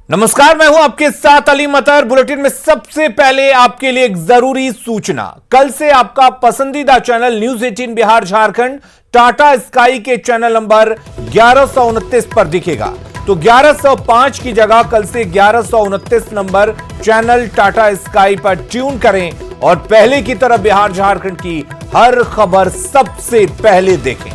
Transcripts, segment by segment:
नमस्कार, मैं हूं आपके साथ अली मतर। बुलेटिन में सबसे पहले आपके लिए एक जरूरी सूचना। कल से आपका पसंदीदा channel news 18 Bihar Jharkhand Tata sky के चैनल नंबर 1129 पर दिखेगा। तो 1105 की जगह कल से 1129 नंबर चैनल टाटा स्काई पर ट्यून करें और पहले की तरह बिहार झारखंड की हर खबर सबसे पहले देखें।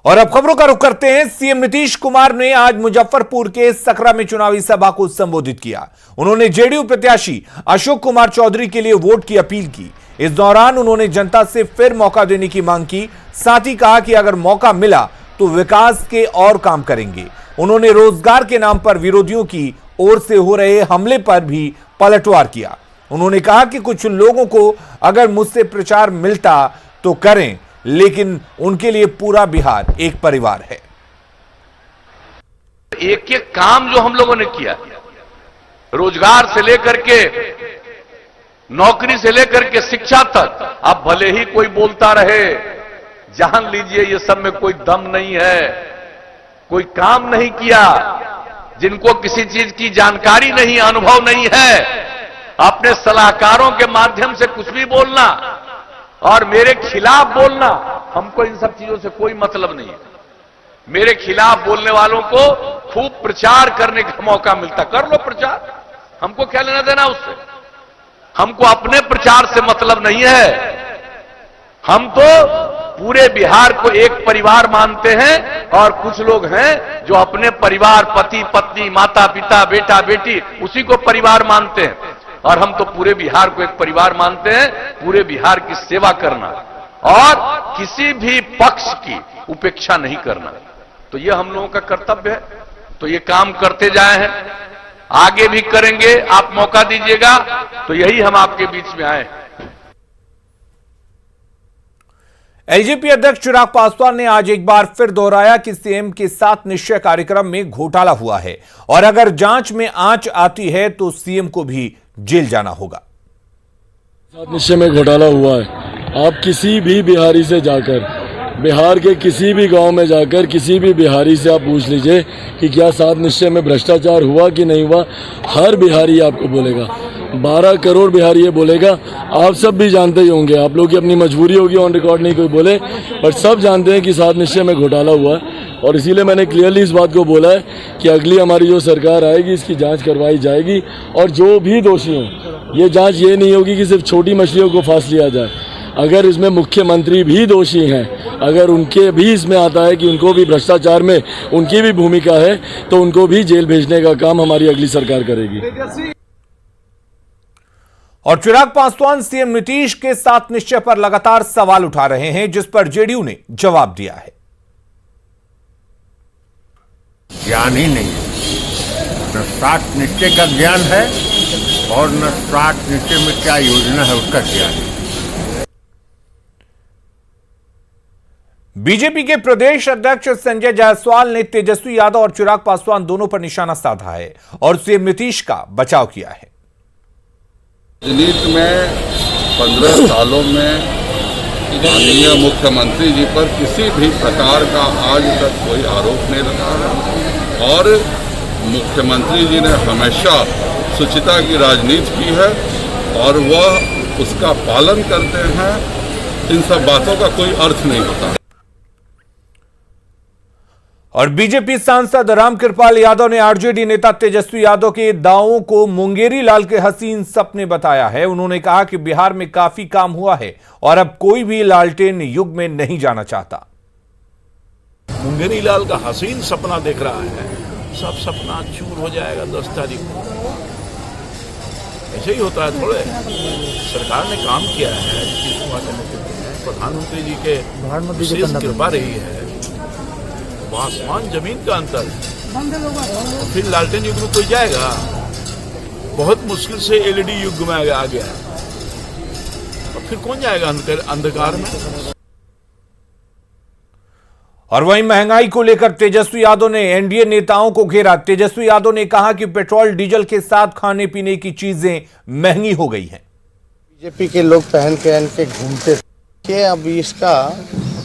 और अब खबरों का रुख करते हैं। सीएम नीतीश कुमार ने आज मुजफ्फरपुर के सकरा में चुनावी सभा को संबोधित किया। उन्होंने जेडीयू प्रत्याशी अशोक कुमार चौधरी के लिए वोट की अपील की। इस दौरान उन्होंने जनता से फिर मौका देने की मांग की। साथ ही कहा कि अगर मौका मिला तो विकास के और काम करेंगे। उन्होंने रोजगार के नाम पर विरोधियों की ओर से हो रहे हमले पर भी पलटवार किया। उन्होंने कहा कि कुछ लोगों को अगर मुझसे प्रचार मिलता तो करें, लेकिन उनके लिए पूरा बिहार एक परिवार है। एक एक काम जो हम लोगों ने किया, रोजगार से लेकर के नौकरी से लेकर के शिक्षा तक, अब भले ही कोई बोलता रहे, जान लीजिए ये सब में कोई दम नहीं है, कोई काम नहीं किया। जिनको किसी चीज की जानकारी नहीं, अनुभव नहीं है, अपने सलाहकारों के माध्यम से कुछ भी बोलना और मेरे खिलाफ बोलना, हमको इन सब चीजों से कोई मतलब नहीं है। मेरे खिलाफ बोलने वालों को खूब प्रचार करने का मौका मिलता, कर लो प्रचार, हमको क्या लेना देना उससे। हमको अपने प्रचार से मतलब नहीं है। हम तो पूरे बिहार को एक परिवार मानते हैं और कुछ लोग हैं जो अपने परिवार, पति पत्नी, माता पिता, बेटा बेटी, उसी को परिवार मानते हैं। और हम तो पूरे बिहार को एक परिवार मानते हैं। पूरे बिहार की सेवा करना और किसी भी पक्ष की उपेक्षा नहीं करना, तो ये हम लोगों का कर्तव्य है। तो ये काम करते जाए हैं, आगे भी करेंगे। आप मौका दीजिएगा तो यही हम आपके बीच में आए। एलजेपी अध्यक्ष चिराग पासवान ने आज एक बार फिर दोहराया कि सीएम के 7 निश्चय कार्यक्रम में घोटाला हुआ है और अगर जांच में आंच आती है तो सीएम को भी जेल जाना होगा। 7 निश्चय में घोटाला हुआ है। आप किसी भी बिहारी से जाकर, बिहार के किसी भी गांव में जाकर किसी भी बिहारी से आप पूछ लीजिए कि क्या 7 निश्चय में भ्रष्टाचार हुआ कि नहीं हुआ, हर बिहारी आपको बोलेगा। 12 करोड़ बिहारी ये बोलेगा। आप सब भी जानते ही होंगे, आप लोग की अपनी मजबूरी होगी, ऑन रिकॉर्ड नहीं कोई बोले, पर सब जानते हैं कि 7 निश्चय में घोटाला हुआ है। और इसीलिए मैंने क्लियरली इस बात को बोला है कि अगली हमारी जो सरकार आएगी इसकी जांच करवाई जाएगी और जो भी दोषी हों, ये जांच ये नहीं होगी कि सिर्फ छोटी मछलियों को फांस लिया जाए। अगर इसमें मुख्यमंत्री भी दोषी हैं, अगर उनके भी इसमें आता है कि उनको भी भ्रष्टाचार में उनकी भी भूमिका है, तो उनको भी जेल भेजने का काम हमारी अगली सरकार करेगी। और चिराग पासवान सीएम नीतीश के 7 निश्चय पर लगातार सवाल उठा रहे हैं, जिस पर जेडीयू ने जवाब दिया है। ज्ञान ही नहीं है, न 7 निश्चय का ज्ञान है और न 7 निश्चय में क्या योजना है उसका ज्ञान है। बीजेपी के प्रदेश अध्यक्ष संजय जायसवाल ने तेजस्वी यादव और चिराग पासवान दोनों पर निशाना साधा है और सीएम नीतीश का बचाव किया है। राजनीति में 15 सालों में माननीय मुख्यमंत्री जी पर किसी भी प्रकार का आज तक कोई आरोप नहीं लगा है और मुख्यमंत्री जी ने हमेशा शुचिता की राजनीति की है और वह उसका पालन करते हैं। इन सब बातों का कोई अर्थ नहीं होता। और बीजेपी सांसद रामकृपाल यादव ने आरजेडी नेता तेजस्वी यादव के दावों को मुंगेरी लाल के हसीन सपने बताया है। उन्होंने कहा कि बिहार में काफी काम हुआ है और अब कोई भी लालटेन युग में नहीं जाना चाहता। मुंगेरी लाल का हसीन सपना देख रहा है, सब सपना चूर हो जाएगा 10 तारीख को। ऐसे ही होता है। थोड़े सरकार ने काम किया है, प्रधानमंत्री जी के विशेष कृपा रही है, आसमान जमीन का अंतर। फिर लालटेन युग में कोई जाएगा? बहुत मुश्किल से एलईडी युग में आ गया है, और फिर कौन जाएगा अंधकार में? और वहीं महंगाई को लेकर तेजस्वी यादव ने एनडीए नेताओं को घेरा। तेजस्वी यादव ने कहा कि पेट्रोल डीजल के साथ खाने पीने की चीजें महंगी हो गई हैं। बीजेपी के लोग पहन के घूमते थे, अब इसका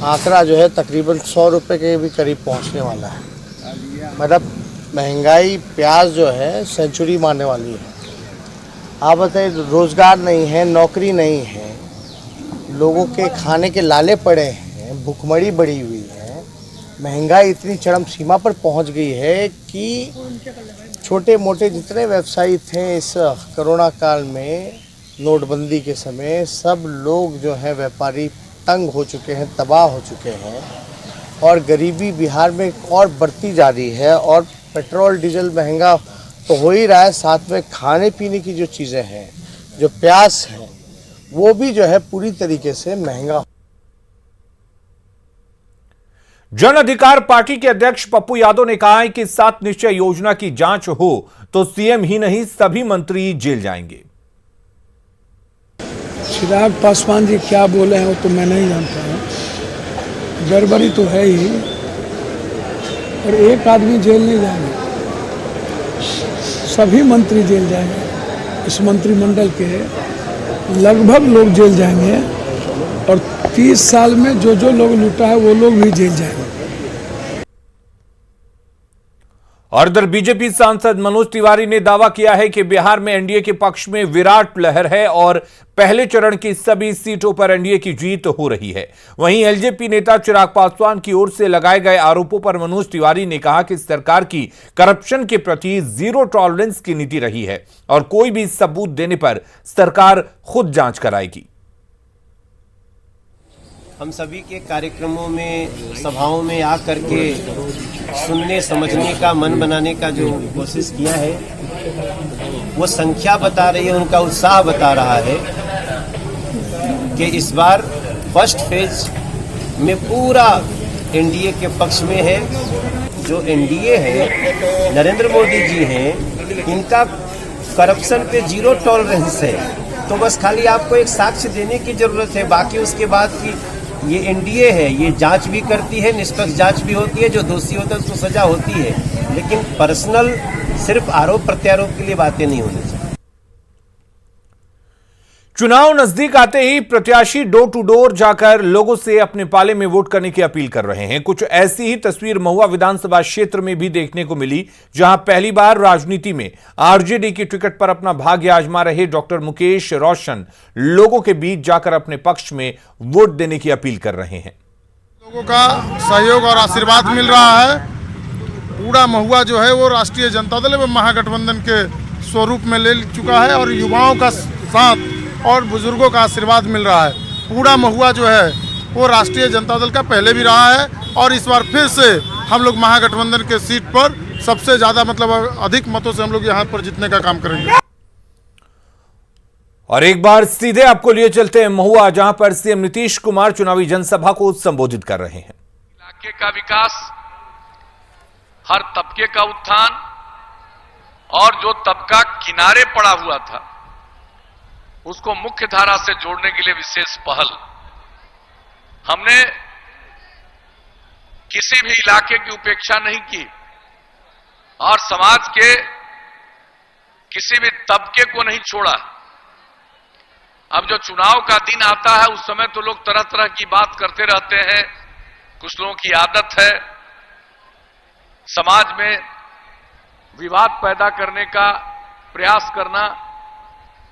आंकड़ा जो है तकरीबन 100 रुपए के भी करीब पहुंचने वाला है। मतलब महंगाई प्याज जो है सेंचुरी मारने वाली है। आप बताइए, रोजगार नहीं है, नौकरी नहीं है, लोगों के खाने के लाले पड़े हैं, भुखमरी बढ़ी हुई है, महंगाई इतनी चरम सीमा पर पहुंच गई है कि छोटे मोटे जितने व्यवसायी थे इस कोरोना काल में, नोटबंदी के समय, सब लोग जो हैं व्यापारी तंग हो चुके हैं, तबाह हो चुके हैं और गरीबी बिहार में और बढ़ती जा रही है। और पेट्रोल डीजल महंगा तो हो ही रहा है, साथ में खाने पीने की जो चीज़ें हैं, जो प्याज है, वो भी जो है पूरी तरीके से महंगा। जन अधिकार पार्टी के अध्यक्ष पप्पू यादव ने कहा है कि 7 निश्चय योजना की जांच हो तो सीएम ही नहीं सभी मंत्री जेल जाएंगे। चिराग पासवान जी क्या बोले हैं वो तो मैं नहीं जानता हूँ, गड़बड़ी तो है ही, और एक आदमी जेल नहीं जाएंगे, सभी मंत्री जेल जाएंगे। इस मंत्रिमंडल के लगभग लोग जेल जाएंगे और 30 साल में जो लोग लूटा है वो लोग भी जेल जाएंगे। और इधर बीजेपी सांसद मनोज तिवारी ने दावा किया है कि बिहार में एनडीए के पक्ष में विराट लहर है और पहले चरण की सभी सीटों पर एनडीए की जीत हो रही है। वहीं एलजेपी नेता चिराग पासवान की ओर से लगाए गए आरोपों पर मनोज तिवारी ने कहा कि सरकार की करप्शन के प्रति जीरो टॉलरेंस की नीति रही है और कोई भी सबूत देने पर सरकार खुद जांच कराएगी। हम सभी के कार्यक्रमों में, सभाओं में आकर के सुनने समझने का, मन बनाने का जो कोशिश किया है, वो संख्या बता रही है, उनका उत्साह बता रहा है कि इस बार फर्स्ट फेज में पूरा एनडीए के पक्ष में है। जो एनडीए है, नरेंद्र मोदी जी हैं, इनका करप्शन पे जीरो टॉलरेंस है। तो बस खाली आपको एक साक्ष्य देने की जरूरत है, बाकी उसके बाद की ये एनडीए है, ये जांच भी करती है, निष्पक्ष जांच भी होती है, जो दोषी होता है उसको सजा होती है, लेकिन पर्सनल सिर्फ आरोप प्रत्यारोप के लिए बातें नहीं होनी चाहिए। चुनाव नजदीक आते ही प्रत्याशी डोर टू डोर जाकर लोगों से अपने पाले में वोट करने की अपील कर रहे हैं। कुछ ऐसी ही तस्वीर महुआ विधानसभा क्षेत्र में भी देखने को मिली, जहां पहली बार राजनीति में आरजेडी की टिकट पर अपना भाग्य आजमा रहे डॉक्टर मुकेश रोशन लोगों के बीच जाकर अपने पक्ष में वोट देने की अपील कर रहे हैं। लोगों का सहयोग और आशीर्वाद मिल रहा है। पूरा महुआ जो है वो राष्ट्रीय जनता दल एवं महागठबंधन के स्वरूप में ले चुका है और युवाओं का साथ और बुजुर्गों का आशीर्वाद मिल रहा है। पूरा महुआ जो है वो राष्ट्रीय जनता दल का पहले भी रहा है और इस बार फिर से हम लोग महागठबंधन के सीट पर सबसे ज्यादा अधिक मतों से हम लोग यहाँ पर जीतने का काम करेंगे। और एक बार सीधे आपको लिए चलते हैं महुआ, जहां पर सीएम नीतीश कुमार चुनावी जनसभा को संबोधित कर रहे हैं। इलाके का विकास, हर तबके का उत्थान और जो तबका किनारे पड़ा हुआ था उसको मुख्य धारा से जोड़ने के लिए विशेष पहल। हमने किसी भी इलाके की उपेक्षा नहीं की और समाज के किसी भी तबके को नहीं छोड़ा। अब जो चुनाव का दिन आता है उस समय तो लोग तरह तरह की बात करते रहते हैं। कुछ लोगों की आदत है समाज में विवाद पैदा करने का प्रयास करना।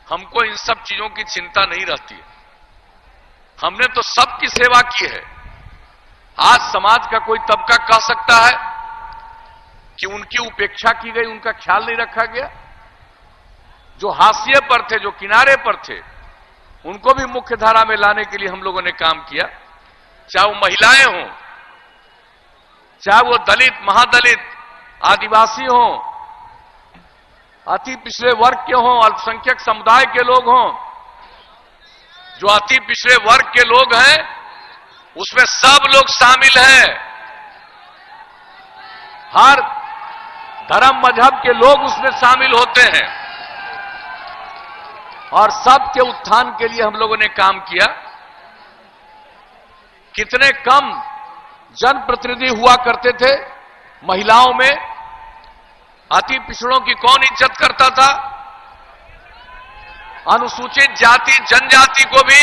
हमको इन सब चीजों की चिंता नहीं रहती है। हमने तो सबकी सेवा की है। आज समाज का कोई तबका कह सकता है कि उनकी उपेक्षा की गई, उनका ख्याल नहीं रखा गया? जो हाशिए पर थे, जो किनारे पर थे, उनको भी मुख्य धारा में लाने के लिए हम लोगों ने काम किया। चाहे वो महिलाएं हों, चाहे वो दलित, महादलित, आदिवासी हों, अति पिछड़े वर्ग के हों, अल्पसंख्यक समुदाय के लोग हों। जो अति पिछड़े वर्ग के लोग हैं उसमें सब लोग शामिल हैं। हर धर्म मजहब के लोग उसमें शामिल होते हैं और सबके उत्थान के लिए हम लोगों ने काम किया। कितने कम जनप्रतिनिधि हुआ करते थे महिलाओं में। अति पिछड़ों की कौन इज्जत करता था? अनुसूचित जाति जनजाति को भी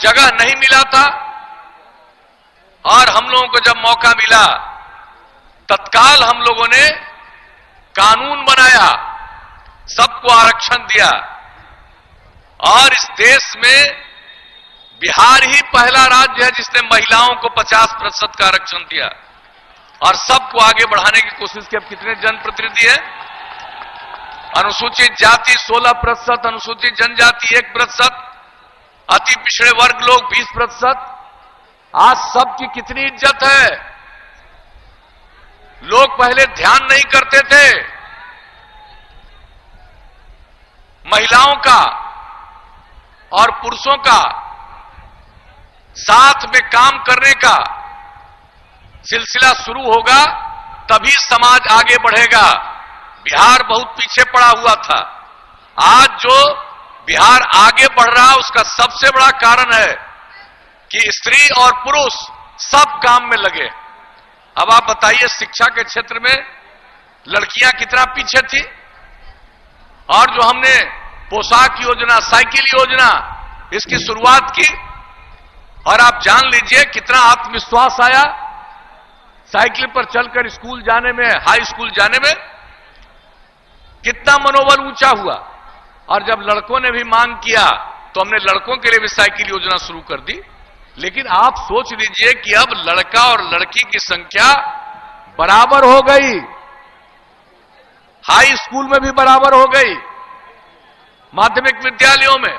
जगह नहीं मिला था। और हम लोगों को जब मौका मिला तत्काल हम लोगों ने कानून बनाया, सबको आरक्षण दिया और इस देश में बिहार ही पहला राज्य है जिसने महिलाओं को 50% का आरक्षण दिया और सबको आगे बढ़ाने की कोशिश की। अब कितने जनप्रतिनिधि हैं? अनुसूचित जाति 16%, अनुसूचित जनजाति 1%, अति पिछड़े वर्ग लोग 20%। आज सबकी कितनी इज्जत है। लोग पहले ध्यान नहीं करते थे महिलाओं का और पुरुषों का साथ में काम करने का सिलसिला शुरू होगा तभी समाज आगे बढ़ेगा। बिहार बहुत पीछे पड़ा हुआ था। आज जो बिहार आगे बढ़ रहा है उसका सबसे बड़ा कारण है कि स्त्री और पुरुष सब काम में लगे। अब आप बताइए, शिक्षा के क्षेत्र में लड़कियां कितना पीछे थी और जो हमने पोशाक योजना, साइकिल योजना इसकी शुरुआत की और आप जान लीजिए कितना आत्मविश्वास आया साइकिल पर चलकर स्कूल जाने में, हाई स्कूल जाने में कितना मनोबल ऊंचा हुआ। और जब लड़कों ने भी मांग किया तो हमने लड़कों के लिए भी साइकिल योजना शुरू कर दी। लेकिन आप सोच लीजिए कि अब लड़का और लड़की की संख्या बराबर हो गई, हाई स्कूल में भी बराबर हो गई, माध्यमिक विद्यालयों में।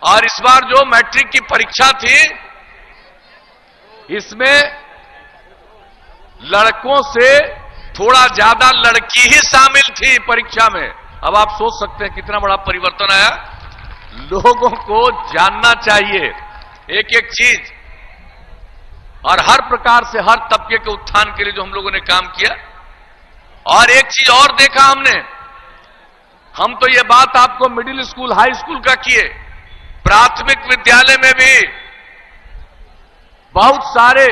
और इस बार जो मैट्रिक की परीक्षा थी इसमें लड़कों से थोड़ा ज्यादा लड़की ही शामिल थी परीक्षा में। अब आप सोच सकते हैं कितना बड़ा परिवर्तन आया। लोगों को जानना चाहिए एक एक चीज और हर प्रकार से हर तबके के उत्थान के लिए जो हम लोगों ने काम किया। और एक चीज और देखा हमने, हम तो ये बात आपको मिडिल स्कूल, हाई स्कूल का किए, प्राथमिक विद्यालय में भी बहुत सारे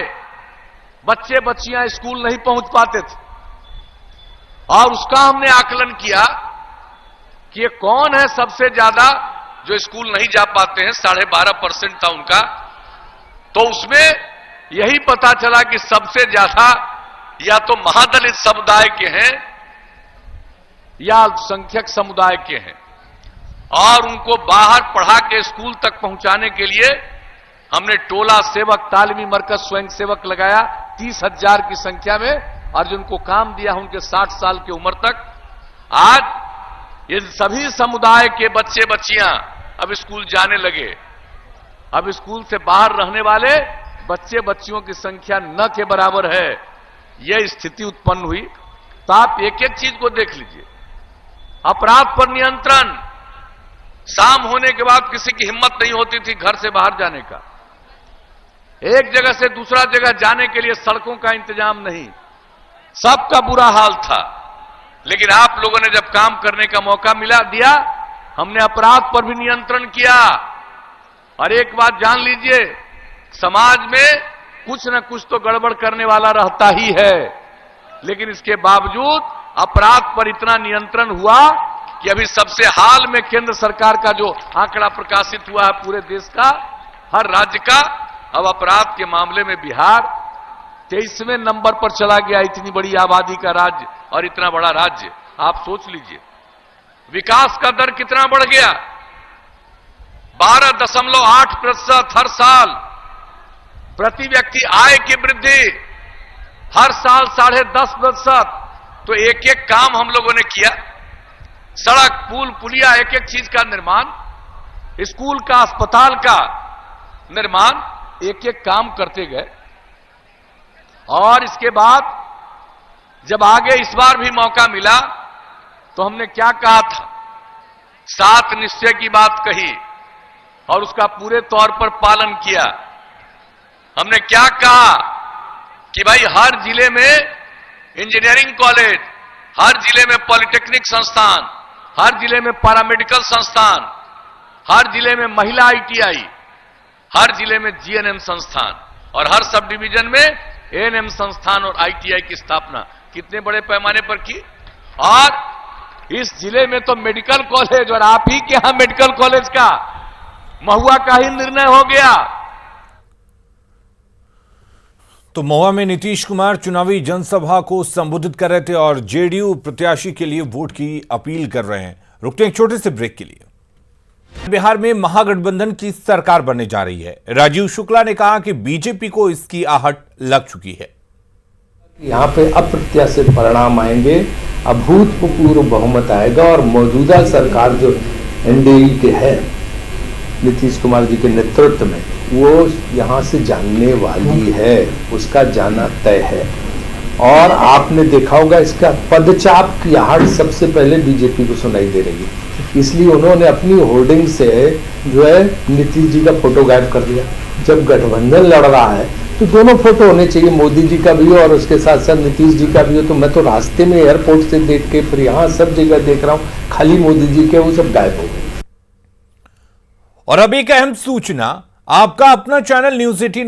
बच्चे बच्चियां स्कूल नहीं पहुंच पाते थे और उसका हमने आकलन किया कि ये कौन है सबसे ज्यादा जो स्कूल नहीं जा पाते हैं। 12.5% था उनका। तो उसमें यही पता चला कि सबसे ज्यादा या तो महादलित समुदाय के हैं या अल्पसंख्यक समुदाय के हैं। और उनको बाहर पढ़ा के स्कूल तक पहुंचाने के लिए हमने टोला सेवक, तालीमी मरकज, स्वयं सेवक लगाया 30,000 की संख्या में और जिनको काम दिया उनके 60 साल की उम्र तक। आज ये सभी समुदाय के बच्चे बच्चियां अब स्कूल जाने लगे। अब स्कूल से बाहर रहने वाले बच्चे बच्चियों की संख्या न के बराबर है। यह स्थिति उत्पन्न हुई। तो आप एक एक चीज को देख लीजिए। अपराध पर नियंत्रण, शाम होने के बाद किसी की हिम्मत नहीं होती थी घर से बाहर जाने का। एक जगह से दूसरा जगह जाने के लिए सड़कों का इंतजाम नहीं, सबका बुरा हाल था। लेकिन आप लोगों ने जब काम करने का मौका दिया, हमने अपराध पर भी नियंत्रण किया। और एक बात जान लीजिए, समाज में कुछ न कुछ तो गड़बड़ करने वाला रहता ही है, लेकिन इसके बावजूद अपराध पर इतना नियंत्रण हुआ कि अभी सबसे हाल में केंद्र सरकार का जो आंकड़ा प्रकाशित हुआ है पूरे देश का, हर राज्य का, अब अपराध के मामले में बिहार 23वें नंबर पर चला गया। इतनी बड़ी आबादी का राज्य और इतना बड़ा राज्य, आप सोच लीजिए। विकास का दर कितना बढ़ गया, 12.8% हर साल। प्रति व्यक्ति आय की वृद्धि हर साल 10.5%। तो एक एक काम हम लोगों ने किया। सड़क, पुल, पुलिया, एक एक चीज का निर्माण, स्कूल का, अस्पताल का निर्माण, एक एक काम करते गए। और इसके बाद जब आगे इस बार भी मौका मिला तो हमने क्या कहा था, 7 निश्चय की बात कही और उसका पूरे तौर पर पालन किया। हमने क्या कहा कि भाई हर जिले में इंजीनियरिंग कॉलेज, हर जिले में पॉलिटेक्निक संस्थान, हर जिले में पैरामेडिकल संस्थान, हर जिले में महिला ITI, हर जिले में GNM संस्थान और हर सब डिवीजन में ANM संस्थान और ITI की स्थापना कितने बड़े पैमाने पर की। और इस जिले में तो मेडिकल कॉलेज, और आप ही के यहां मेडिकल कॉलेज का, महुआ का ही निर्णय हो गया। तो महुआ में नीतीश कुमार चुनावी जनसभा को संबोधित कर रहे थे और जेडीयू प्रत्याशी के लिए वोट की अपील कर रहे हैं। रुकते हैं एक छोटे से ब्रेक के लिए। बिहार में महागठबंधन की सरकार बनने जा रही है। राजीव शुक्ला ने कहा कि बीजेपी को इसकी आहट लग चुकी है। यहाँ पे अप्रत्याशित परिणाम आएंगे, अभूतपूर्व बहुमत आएगा और मौजूदा सरकार जो एनडीए के है नीतीश कुमार जी के नेतृत्व में, वो यहाँ से जाने वाली है, उसका जाना तय है। और आपने देखा होगा इसका पदचाप की आहट सबसे पहले बीजेपी को सुनाई दे रही है, इसलिए उन्होंने अपनी होर्डिंग से जो है नीतीश जी का फोटो गायब कर दिया। जब गठबंधन लड़ रहा है तो दोनों फोटो होने चाहिए, मोदी जी का भी हो और उसके साथ साथ नीतीश जी का भी हो। तो मैं तो रास्ते में एयरपोर्ट से देख के फिर यहाँ सब जगह देख रहा हूँ, खाली मोदी जी के, वो सब गायब हो गए। और अब एक अहम सूचना, आपका अपना चैनल न्यूज़ 18